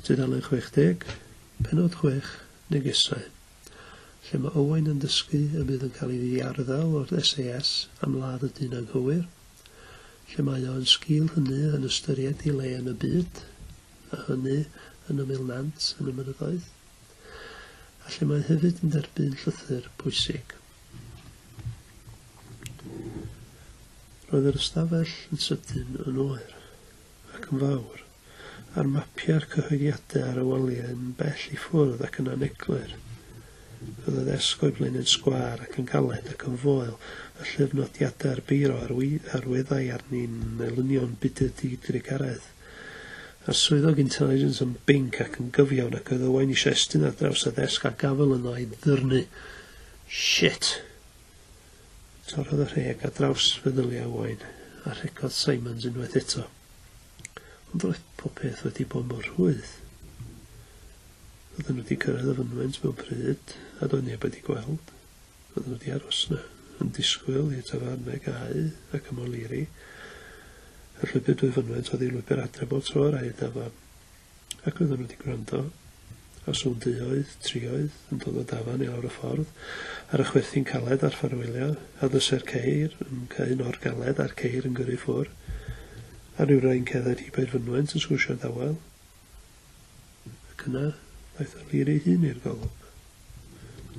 Tudalen 60, penod 6, negesau, lle mae Owain yn dysgu y bydd yn cael ei ddiarddel o'r SAS am ladd y dyn anghywir, lle mae o'n sgil hynny yn ystyried ei le yn y byd, a hynny yn ymyl nant yn y mynyddoedd, a lle mae hefyd yn derbyn llythyr pwysig. Roedd yr ystafell yn sydyn yn oer ac yn fawr, a'r mapiau'r cyhoeddiadau ar y waliau yn bell i ffwrdd ac yn aneglur. Roedd y ddesg o'i blaen yn sgwâr ac yn galed ac yn foel, y llyfnodiadau'r beiro ar weddau arni'n elynion budur digaredd. A'r swyddog intelligence yn binc ac yn gyfiawn ac oedd Owain eisiau estyn ar draws y ddesg a gafel yno i ddyrnu. Shit! Torrodd y rheg a draws feddyliau Owain, a rhegodd Simons unwaith eto. Ond roedd popeth wedi bod mor rhwydd. Oedden nhw wedi cyrraedd y fynwent mewn pryd, a doedd neb wedi gweld. Oedden nhw wedi aros yna, yn disgwyl i tafarnau gau ac am O'Leary. Y llwybr dwy fynwent oedd ei lwybr adre bod tro ar aid afan. Ac oedden nhw wedi gwrando, a sŵn 2 oedd, 3 oedd, yn dod o dafan i lawr y ffordd, ar y chwerthin caled a'r ffarwylio, a ddysau'r ceir yn cael o'r galed a'r ceir yn gyrru ffwr, a rhyw rhain cedded hibo'r fynwent yn sgwrsio dawel. Ac yna, daeth O'Leary hun i'r golwg.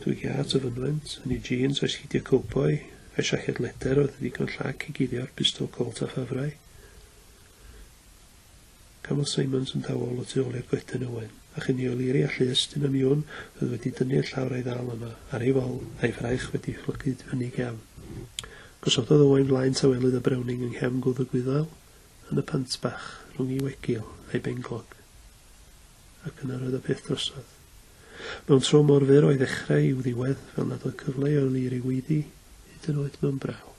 Dwi giat y fynwent, yn ei jeans oes hidio cowboy, a'i siaced leder oedd ddigon llac i guddio'r pistol colt a ffafrau. Camodd Simons yn dawel o tu ôl i'r gwedyn Owain, a chyn i O'Leary a Llystyn am Iwn oedd wedi dynnu'r llawr ei ddal yma, ar ei fol a'i fraich wedi chlygu fynig iawn. Gosododd Owain flaen taweludd y Browning yng nghefn gwdd y gwyddel, yn y pant bach rhwng ei wegil a'i benglog. Ac yna roedd y peth drosodd. Mewn tro mor fyr o'i ddechrau i'w ddiwedd fel nad oedd cyfle i O'Leary weiddi, hyd yn oed mewn braw.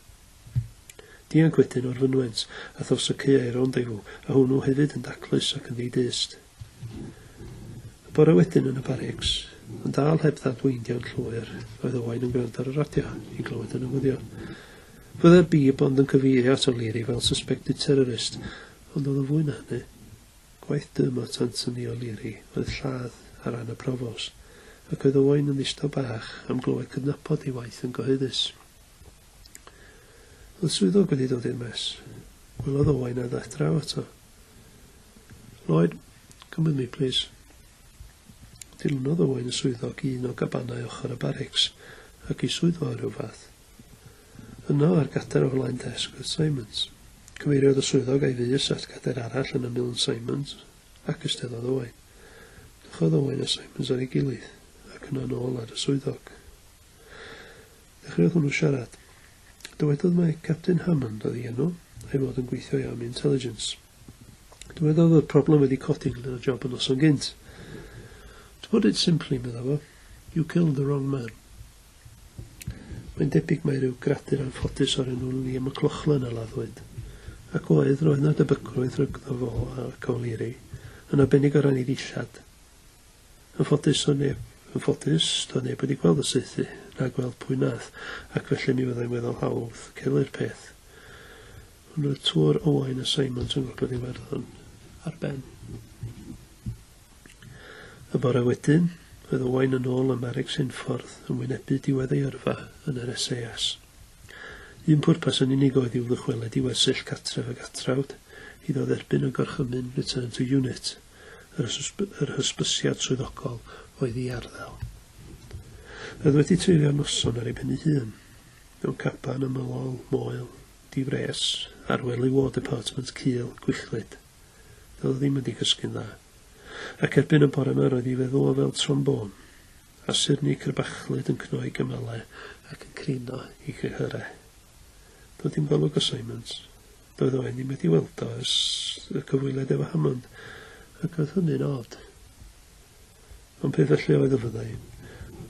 Dianc wedyn o'r fynwent, a thos y cea i'r rondefw, a hwnnw hefyd yn daclus ac yn ddidyst. Y bore wedyn yn y barrics, yn dal heb ddadweindio'n llwyr, oedd Owain yn gwrando ar y radio i glywed y newyddion. Fydde'r bib ond yn cyfeirio at O'Leary fel suspected terrorist, ond oedd y fwy na hynny. Gwaith Dermot Anthony O'Leary oedd lladd ar ran y profos, ac oedd Owain yn ddistaw bach am glywed cydnabod ei waith yn gyhoeddus. Oedd swyddog wedi dod i'r mes. Gwelodd Owain a ddeth draw ato. Lloyd, come with me, please. Dilynodd Owain y swyddog i un o gabanau ochr y barrics, ac i swyddfa o rhyw fath. Yno ar gader o flaen desg oedd Simons. Cymeiriodd y swyddog ei fus at gader arall yn ymyl yn Simons, ac ysteddodd Owain. Dychodd Owain a Simons ar ei gilydd, ac yna nôl ar y swyddog. Dechreuodd hwnnw siarad. Dywedodd mae Captain Hammond oedd ei enw, a'i fod yn gweithio am intelligence. Dywedodd y problem wedi codi yn y job yn noson gynt. To put it simply, medda fo, you killed the wrong man. Mae'n debyg mae rhyw gradur anffodus o'r enw Liam McLaughlin a laddwyd, ac roedd na debygrwydd rhygddo fo ac O'Leary, yn arbennig o ran ei ddillad. Anffodus, doedd neb wedi gweld y saethu, na gweld pwy nath, ac felly mi fyddai'n weddol hawdd celu'r peth. Ond roedd tŵr Owain a Simons yn gogledd Iwerddon ar ben. Y bore wedyn, oedd Owain yn ôl ym Marrics Unffordd yn wynebu diwedd ei yrfa yn yr SAS. Un pwrpas yn unig oedd i'w ddychweled i wersyll catref ag atrawd, iddo dderbyn y gorchymyn return to unit, yr hysbysiad swyddogol oedd ei arddel. Oedd wedi treulio noson ar ei ben ei hun, mewn caban ymylol, moel, difres, ar wely War Department Cul, Gwyllwyd. Doedd ddim wedi cysgu'n dda. Ac erbyn y bore yma roedd ei feddwl o fel trombôn, a syrni cyrbachlyd yn cnoi gymalau ac yn crino i chyhyrau. Doedd dim golwg o Simons. Doedd Owain ddim wedi weld o ers y cyfwyled efo Hammond, ac oedd hynny'n od. Ond peth felly oedd y fyddai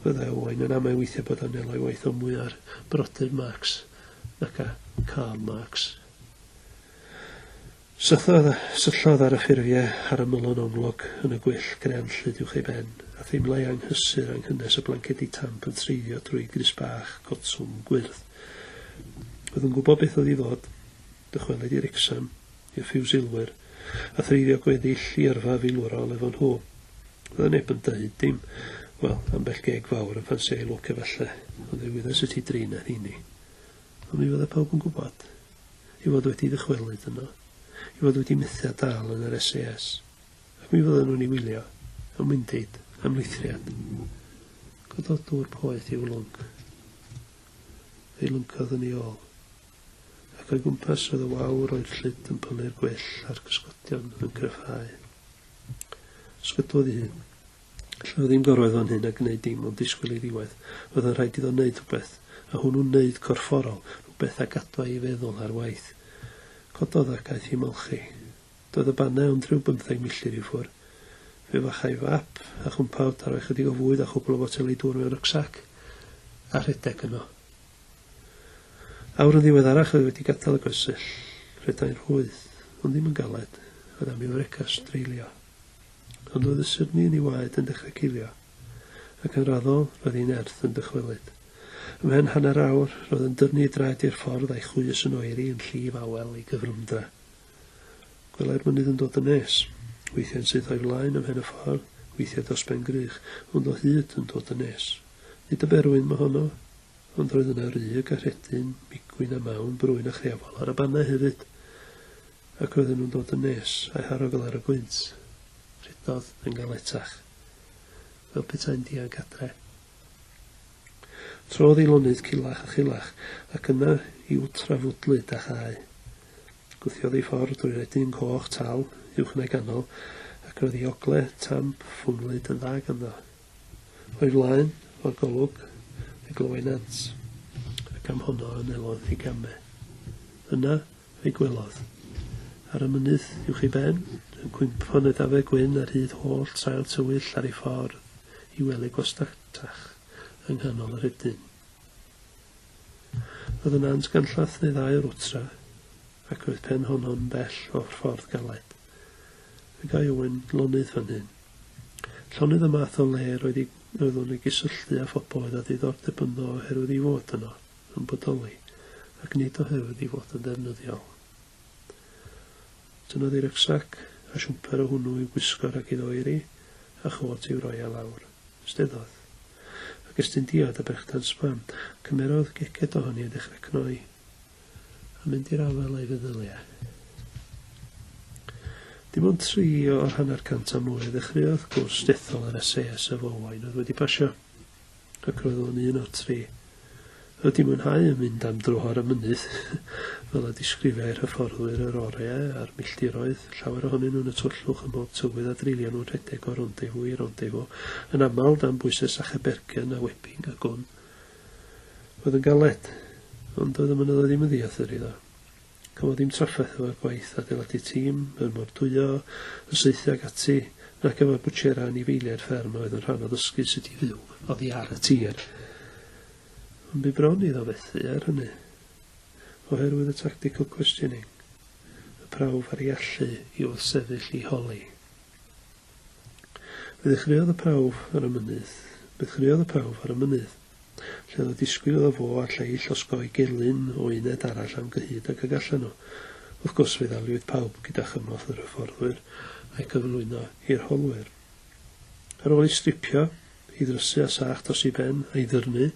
Owain yn amau weithiau bod o'n eloi waith o mwy ar brodyr Marx nac a Karl Marx. Syllodd ar y ffurfiau ar y mylon omlog yn y gwyll greanllyd uwch ei ben, a theimlau anghysur anghynnes y blancedi tamp yn treiddio drwy gris bach, gotswm, gwyrdd. Oedd yn gwybod beth oedd i ddod, dychwelyd i Wrecsam, i'r Ffiwsilwyr, a threiddio gweddill i yrfa filwrol efo nhw. Fydda neb yn dweud dim, wel, ambell geg fawr yn ffansi ei lwc efallai, ond ddiwyddas y ti drin ar hini. Ond mi fydda pawb yn gwybod, i fod wedi ddychwelyd yno, i fod wedi mythio dal yn yr SAS, ac mi fydda nhw'n ei wylio, am wyndid, am lithriad. Godod dŵr poeth i'w lwng. Ei lwncodd yn ei ôl, ac o'i gwmpas oedd y wawr o'r llyd yn pynnu'r gwell a'r cysgodion yn gryfhau. Sgydwodd ei hun. Lle oedd ddim gorwedd fan hyn a gwneud dim ond disgwyl i ddiwedd, oedd yn rhaid iddo wneud rhywbeth, a hwnnw'n wneud corfforol, rhywbeth a gadwa i feddwl ar waith. Cododd ac aeth i molchi. Doedd y bannau ond rhyw 15 milltir i ffwr. Fe fachai fap a chwmpawd ar o'i chydig o fwyd a chwbl o boteli dŵr mewn rucsac, a rhedeg yno. Awr yn ddiweddarach oedd wedi gadael y gwersyll, rhedau'n rhwydd, ond ddim yn galed, oedd am i'w recas dreulio. Ond oedd y syrni yn ei waed yn dechrau cilio, ac yn raddol roedd hi'n erth yn dychwelyd. Ymhen hanner awr roedd yn dyrnu draed i'r ffordd a'i chwys yn oeri yn llif awel i gyfrymdra. Gwelai'r mynydd yn dod yn nes, weithiau'n sydd o'i flaen ymhen y ffordd, weithiau dros ben grych, ond o hyd yn dod yn nes. Nid y berwyn mae honno, ond roedd yna ryg a rhedyn, migwyn a mawn, brwyn a chreafol ar y bannau hefyd, ac roedden nhw'n dod yn nes a'i harogl ar y gwynt. Rhedodd yn galetach, fel petai'n diag adre. Trodd i lonydd cilach a chilach, ac yna i'w trafwdlyd a chau. Gwthiodd ei ffordd drwy redyn coch tal, uwch neu ganol, ac roedd ei ogle, tamp, ffwmlyd yn dda ganddo. O'i flaen, o'r golwg, ei glywai nant, ac am honno yn elodd ei gamau. Yna ei gwelodd. Ar y mynydd uwch ei ben, yn cwympon y dafau gwyn ar hyd holl trael tywyll ar ei ffordd i wely gwastatach yng nghanol yr rhedyn. Oedd yn ant ganllath neu ddau o'r wtra, ac roedd pen honno'n bell o'r ffordd galed. Fe gai Owen lonydd fan hyn. Llonydd y math o le roedd nhw'n ei gysylltu â phobl oedd a diddordeb yno oherwydd i fod yno, yn bodoli, ac nid oherwydd i fod yn ddefnyddiol. Dynodd ei rucsac a siwmper o hwnnw i'w gwisgo'r ag iddo oeri, a chwot i'w roi a lawr. Steddodd. Ac ystyn diod a brechdan sbam, cymerodd geged ohoni a dechrau cnoi, a mynd i'r afel ei feddyliau. Dim ond 3 o'r hanner cant a mwy ddechreuodd gwrs dethol ar SAS y Fylwain oedd wedi pasio, ac roedd o'n 1 o'r 3. Oedd dim mwynhau yn mynd am dro ar y mynydd, fel a disgrifiau'r hyfforddwyr yr oriau a'r milltiroedd, llawer ohonyn nhw'n y twllwch ym mhob tywydd a dreulio nhw'n rhedeg o rondefo i rondefo, yn aml dan bwysau a bergen a webing a gwn. Oedd yn galed, ond oedd y mynyddoedd ddim yn ddiathir iddo. Cafodd ddim traffaeth efo'r gwaith adeiladu tîm, yn mordwyo, yn saethu ag ati, nac efo'r bwtsiera yn ei feiliau'r fferm oedd yn rhan o ddysgu sut i fyw, oddi ar y tir. Ond bu bron iddo fethu ar hynny, oherwydd y tactical questioning, y prawf ar ei allu i oedd sefyll i holi. Fe ddechreuodd y prawf ar y mynydd, lle oedd disgwyl o fo a lleill osgoi gelyn o uned arall am gyhyd ac ag allan nhw. Wrth gwrs fe ddaliwyd pawb gyda chymorth yr hyfforddwyr a'i cyflwyno i'r holwyr. Ar ôl ei stripio, i ddrysu a sach dros i ben a'i ddyrnu,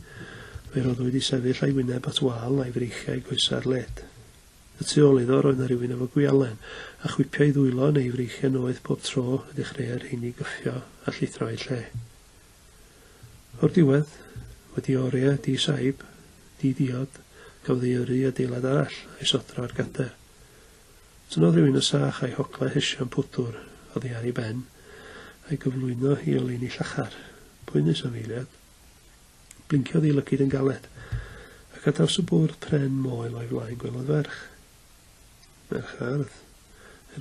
fe roedd wedi sefyll a'i wyneb at wal a'i freichiau goesa'r led. Y tu ôl iddo roedd na rhywun efo gwialen, a chwipio ei ddwylo neu freichiau noeth bob tro y dechreu'r rheini gyffio a llithro ei lle. O'r diwedd, wedi oriau, di-saib, di-diod, cafodd ei yrru adeilad arall a'i sodro ar gader. Tynodd rhywun y sach a'i hogla hesia'n pwdwr oddi ar ei ben, a'i gyflwyno i oleuni llachar, pwynus am eiliad. Blinciodd ei lygyd yn galed, ac a draws y bwrdd pren moel o'i flaen gwelodd ferch. Merch ardd,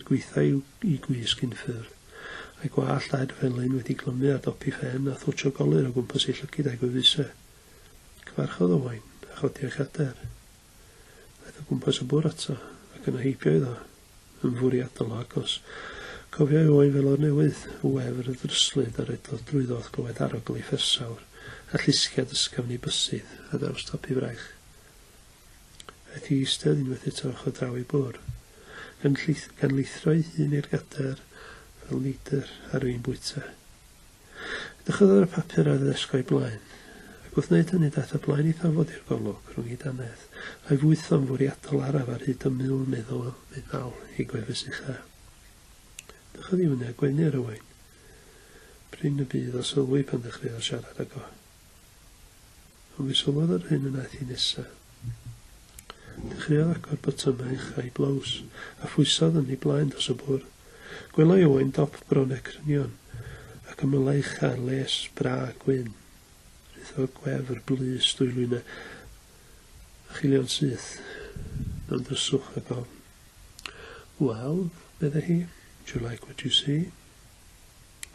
gweithau i gwisg unffurf, a'i gwallt a'r felyn wedi glymu ar dopi ffen a thwtio golir o gwmpas ei llygyd a'i gwefusau. Cyfarchodd Owain a chodi'r chader. Aeth o gwmpas y bwr ato, ac yna heibio iddo, yn fwriadol agos. Cofiau Owain fel o'r newydd, y wefr y ddryslyd a redodd drwyddodd glywed arogl i ffersawr, a llusgiad ysgafn i bysydd a draws topi fraich. Aeth i eistedd unwaith eto o draw i bwr. gan lithroi hun i'r gader fel lidr ar un bwyta. Dechreuodd ar y papur a ddesgau blaen, ac wrth wneud hynny daeth y blaen i thafod i'r golwg rhwng ei danedd, a'i fwytho'n fwriadol araf ar hyd y mil meddwl i gwefus ucha. Dechreuodd i fyny a gwenu ar y wain. Bryn y bydd o sylwi pan dechreuodd siarad ag o. Ond fi sylwodd ar hyn yn aeth i nesa. Dechreuodd agor botymau uchau blows, a phwysodd yn ei blaen dros y bwrdd. Gwelai Owain dop bron e crynion, ac ymylai ucha les bra gwyn. Rhythodd gwefr blus dwylwyn a chilion syth. Yn dryswch ag o. Wel, medde hi, do you like what you see?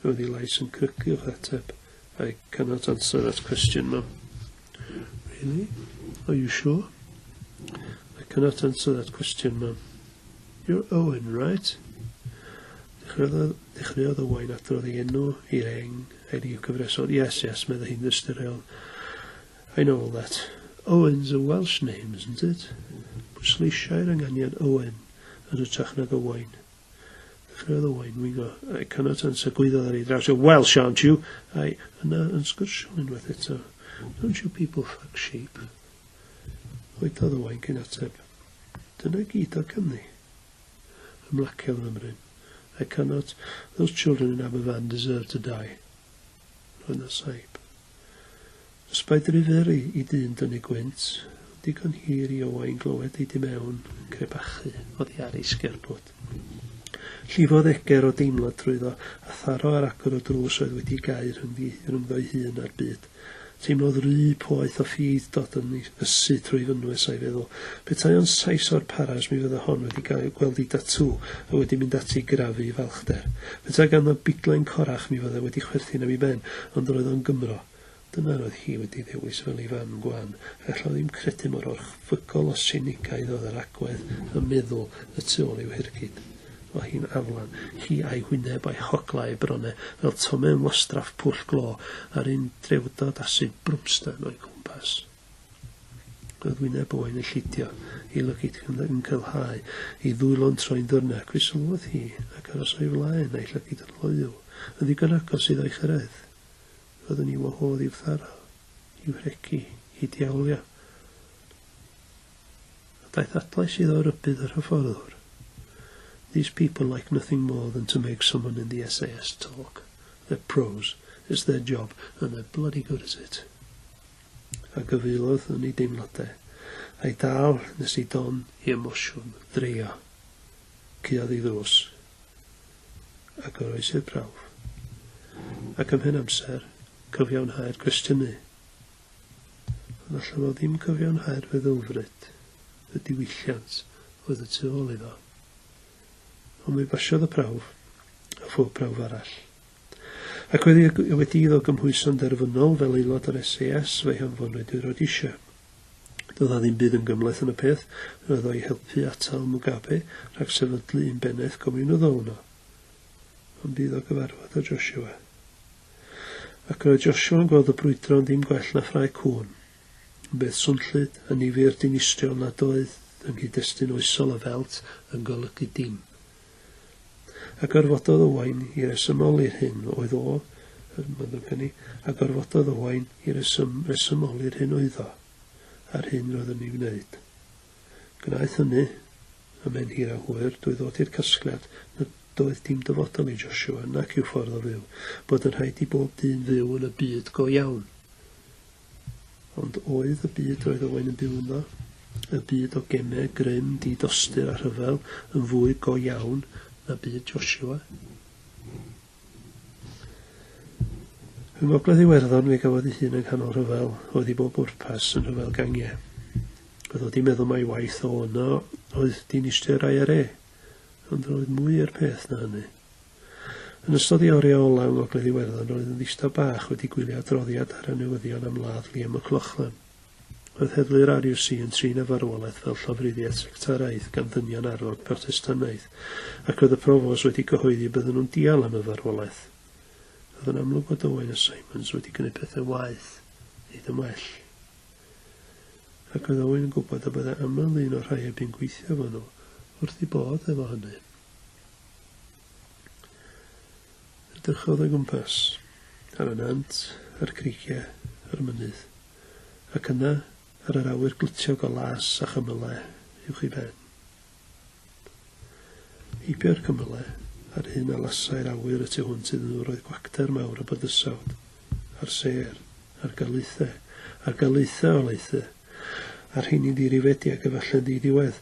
Oedd ei lais yn crygu o'ch ateb. I cannot answer that question, Mum. Really? Are you sure? I cannot answer that question, Mum. You're Owen, right? Dechreuodd Owain adrodd ei enw, ei reng, a'i ryw cyfreson. Yes, medde hi'n ddysturiol. I know all that. Owen's a Welsh name, isn't it? Pwysleisiau'r ynganiad Owen yn ytrach nag Owain. Dechreuodd Owain wingo. I cannot answer, gwyddodd ar ei draws. You're Welsh, aren't you? Yna yn sgwrsio unwaith eto. Don't you people fuck sheep? Oedodd Owain cyn ateb. Dyna gyd o Cymru. Ymlaciodd ymryn. I cannot. Those children in Aberfan deserve to die. Roedd na saib. Ysbaid rifer i dyn dynnu gwynt, digon hir i Owain glywed ei di mewn, crebachu, oedd i ar ei sgerbwd. Llifodd eger o deimlad trwyddo, a tharo ar agor o drws oedd wedi gair rhyngddo'i hun a'r byd. Teimlodd rhy poeth o ffydd dod yn ysu trwy fynwys a'i feddwl. Petai o'n sais o'r paras mi fydde hon wedi gweld ei datw a wedi mynd ati grafu i falchder. Petai ganddo biglen corach mi fydde wedi chwerthin am ei ben, ond roedd o'n Gymro. Dyna roedd hi wedi ddewis fel ei fan gwan, a lla ddim credu mor orchfygol o sinigaidd oedd yr agwedd y meddwl y tu ôl i'w hirgyd. O hi'n aflan, hi a'i hwyneb a'i hoglau bronau fel tomen wastraff pwll glo ar un drewdod asid brwmstan o'i gwmpas. Roedd wyneb Owain yn llidio, ei lygyd yn cylhau, ei ddwylo'n troi'n ddyrnau, cwysylwodd hi ac aros o'i flaen a'i lygyd yn loyw, yn ddigon agos iddo ei chyrraedd. Roedd yn i'w wahodd i'w tharo, i'w regu, i diawlio. A daeth adlais iddo rybydd yr hyfforddwr. These people like nothing more than to make someone in the SAS talk. They're pros. It's their job, and they're bloody good at it. A gyfeilodd yn ei deimladau. A'i dal nes i don i emosiwn, dreio. Cuodd ei ddws. Ac oroes i'r prawf. Ac ymhen amser, cyfiawnhau'r cwestiynu. Ond allan o ddim cyfiawnhau'r feddylfryd, y diwylliant oedd y tu ôl iddo. Ond mi basiodd y prawf, a phob prawf arall. Ac wedi iddo gymhwyso'n derfynol fel aelod o'r SAS fe'i hanfonwyd i'r Rhodesia. Doedd a ddim byd yn gymlaeth yn y peth, roedd o'i helpu atal Mugabe rhag sefydlu un bennaeth gomiwnyddol yno. Ond bydd o gyfarfod â Joshua. Ac roedd Joshua yn gweld y brwydron ddim gwell na ffrau cwn, yn beth swnllyd a nifer dinistriol nad oedd yng nghyd-destun oesol y felt yn golygu dim. A gorfododd Owain i resymoli'r hyn oedd o, a gorfododd Owain i resymoli'r hyn oedd o, a'r hyn roedd yn ei wneud. Gwnaeth hynny, ymen hir a hwyr, dwy ddod i'r casgliad na doedd dim dyfodol i Joshua nac i'w ffordd o fyw, bod yn rhaid i bob dyn fyw yn y byd go iawn. Ond oedd y byd roedd Owain yn byw yno, y byd o gemau, grym, didostur a rhyfel yn fwy go iawn na byd Joshua. Fy ngogledd Iwerddon fe gafodd ei hun yng nghanol rhyfel oedd i bob bwrpas yn rhyfel gangiau. Oedd wedi meddwl mai waith o yno oedd dinistr IRA, ond roedd mwy i'r peth na hynny. Yn ystod i oriau ola yng ngogledd Iwerddon roedd yn ddista bach wedi gwylio adroddiad ar y newyddion am ladd Liam McLaughlin. Oedd heddlu'r RUC yn trin y farwolaeth fel llofruddiaeth sectoraidd gan ddynion arfog protestanaeth, ac oedd y profos wedi cyhoeddi bydden nhw'n dial am y farwolaeth. Oedd yn amlwg bod Owain a Simons wedi gwneud pethau waith, neud ymwell. Ac oedd Owain yn gwybod y byddai aml un o'r rhai eby'n gweithio fo nhw wrth ei bodd efo hynny. Edrychodd o'i gwmpas, ar y nant, ar crigiau, ar mynydd, ac yna ar yr awyr glitiog o las a chymylau uwch ei ben. Heibio'r cymylau ar hyn a lasau'r awyr y tu hwnt iddyn nhw roedd gwacter mawr o bydysawd, ar ser, ar galaethau o leithau, ar hyn i ddirifediad efallai di-diwedd.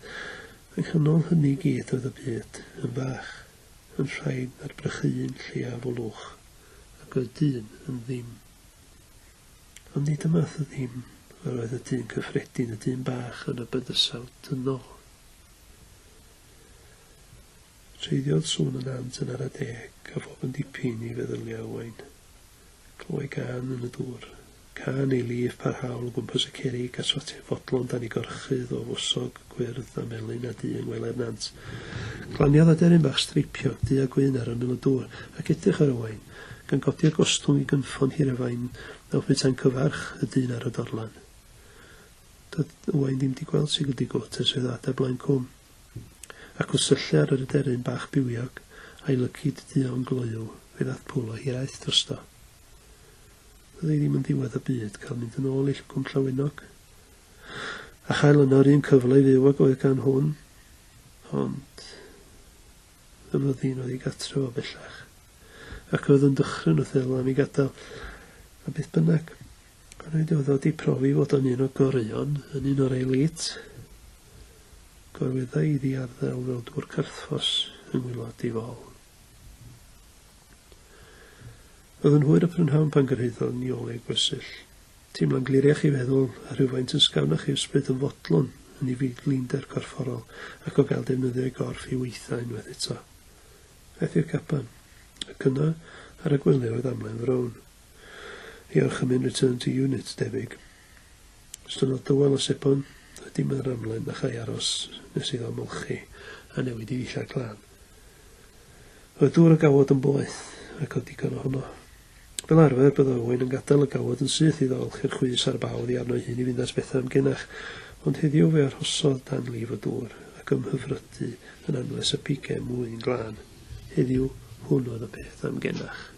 Yng nghanol hynny gyd oedd y byd yn fach, yn rhaid ar brychu'n lleiaf o lwch, ac oedd dyn yn ddim. Ond nid y math o ddim, yr oedd y dyn cyffredin, y dyn bach yn y bydysawd dynol. Treidiodd sŵn yn ant yn ar y deg, a fob yn dipyn i feddyliau Owain. Clywai gan yn y dŵr, can ei lif parhaol o gwmpas y cerig a sotiau fodlon dan ei gorchydd o fwsog, gwyrdd a melyn a du yng ngwelau'r nant. Glaniodd aderyn bach streipiog, du a gwyn ar ymyl y dŵr, ac edrych ar Owain, gan godi'r gostwng i gynffon hirefain nawr beth ta'n cyfarch y dyn ar y dorlan. Doedd Owain ddim di gweld sy'n gyda gwt as oedd adar blaen cwm, ac wrth syllu ar yr aderyn bach biwiog a'i lygyd duon gloiw fe ddath pwl o hiraeth drosto. Doedd ei ddim yn ddiwedd y byd cael mynd yn ôl i llwgwm Llawenog, a chael yno'r un cyfle i fyw ag oedd gan hwn, ond y fyddin oedd ei gatref o bellach, ac oedd yn dychryn wrth ela am ei gadael, a beth bynnag. Ond oedd oedd i profi fod yn un o goreuon, yn un o'r elit, gorwyddau iddi arddel fel dŵr carthfos yng ngwylod i fol. Oedd yn hwyr y prynhawn pan gyrhaeddodd ni olau gwysyll. Teimlo'n gliriach i feddwl a rhywfaint yn sgawnach i'w ysbryd yn fodlon yn ei fyd linder corfforol ac o gael defnyddio ei gorff i weithio unwaith eto. Aeth i'r capan, ac yna ar y gwylio oedd amlen frown. Ei orchymyn return to unit debyg. Ystod dywel o sebon, dim yr amlen a chai aros nes iddo molchi a newid i ddillad glân. Oedd dŵr y gawod yn boeth ac oedd digon ohono. Fel arfer bydd Owain yn gadael y gawod yn syth iddo olchi'r chwys a'r bawdd i arno hyn i fynd as bethau am genach, ond heddiw fe arhosodd dan lif o dŵr ac ymhyfrydu yn anwes y pigau mwyn glân. Heddiw hwn oedd y peth am genach.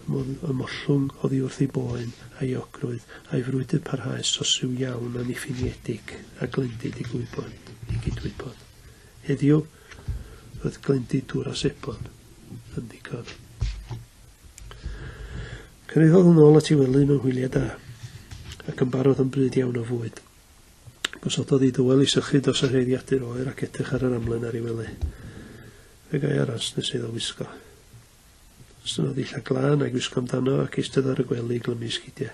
Y mollwng oddi wrth ei boen a'i ogrwydd a'i frwydr parhaus sosiw iawn a niffiniedig a glendid i gydwybod. Heddiw, oedd glendid dŵr a sebon yn ddigon. Cyrraeddodd yn ôl at ei wely mewn hwyliau da, ac yn barod yn bryd iawn o fwyd. Gosododd ei dywel i sychu dros y rheiddiadur oer ac edrych ar yr amlen ar ei wely. Fe gai aros nes iddo wisgo. Synodd illa glân a'i gwisgo amdano ac eistedd ar y gwely glymu sgidiau.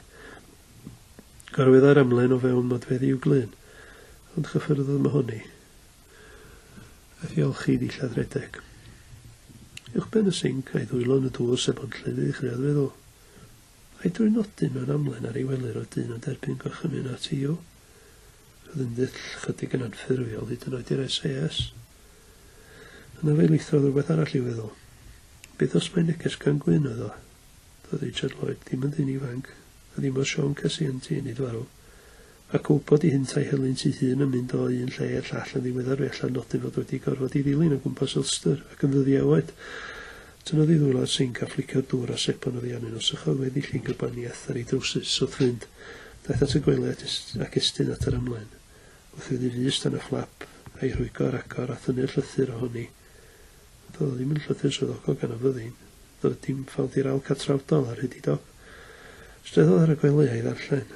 Gorwedda'r amlen o fewn nodfeddi i'w glyn, ond chyffyrddodd mahoni. A ddiolchi ddillad redeg. Uwch ben y sinc a'i ddwylo yn y dŵr sebonllyd i ddechreuodd feddwl. A'i drwy'n nodyn mewn amlen ar ei wely'r o dyn o derbyn gorchymyn at i'w. Roedd yn ddill chydig yn anffurfiol hyd yn oed i'r SAS. Yna fe leithrodd rhywbeth arall i feddwl. Beth os mae'n neges gan gwyn oedd o? Doedd Richard Lloyd ddim yn ddyn ifanc, a ddim o Siôn Casianti yn ei dwarw, ac wybod i hyntau hylun sy'n hun yn mynd o un lle i'r llall yn ddiweddar fe allan nodyn fod wedi gorfod i ddilyn o gwmpas Ulster ac yn ddyddiawed. Tynodd i ddwylo'r sinc a flicio'r dŵr a sebon o ddianyn o sychodd wedi llun gybaniaeth ar ei drwsus wrth fynd. Daeth at y gwely ac estyn at yr amlen. Wrth wedi fus dan y fflap a'i rhwygo'r agor a thynnu'r llythyr ohoni. Doedd ddim yn llythyr swyddogol gan y fyddin. Doedd dim ffawd i'r ail catrawdol ar hyd i dop. Streddodd ar y gwely a'i ddarllen.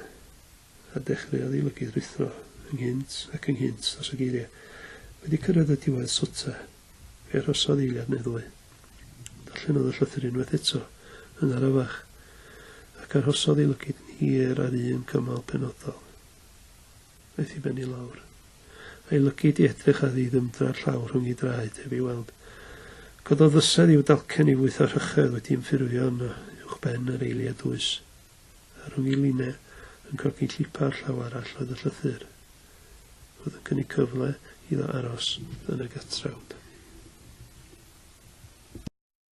A dechreuodd ei lygydd rithro, ynghynt os y geiriau. Wedi cyrraedd y diwedd swta, fe arhosodd eiliad neu ddwy. Darllen oedd y llythyr unwaith eto, yn arafach, ac arhosodd ei lygyd yn hir ar un cymal penodol. Aeth i benni lawr. A'i lygyd i edrych a ddymdra'r llaw rhwng ei draed heb ei weld. Cododd ddysedd i'w dalcen i fwytho rhychedd wedi ymffurfio yno uwch ben yr eiliad dwys. A rhwng ei linau yn cogi llipa'r llaw arall oedd y llythyr. Oedd yn cynnig cyfle iddo aros yn y gatrawd.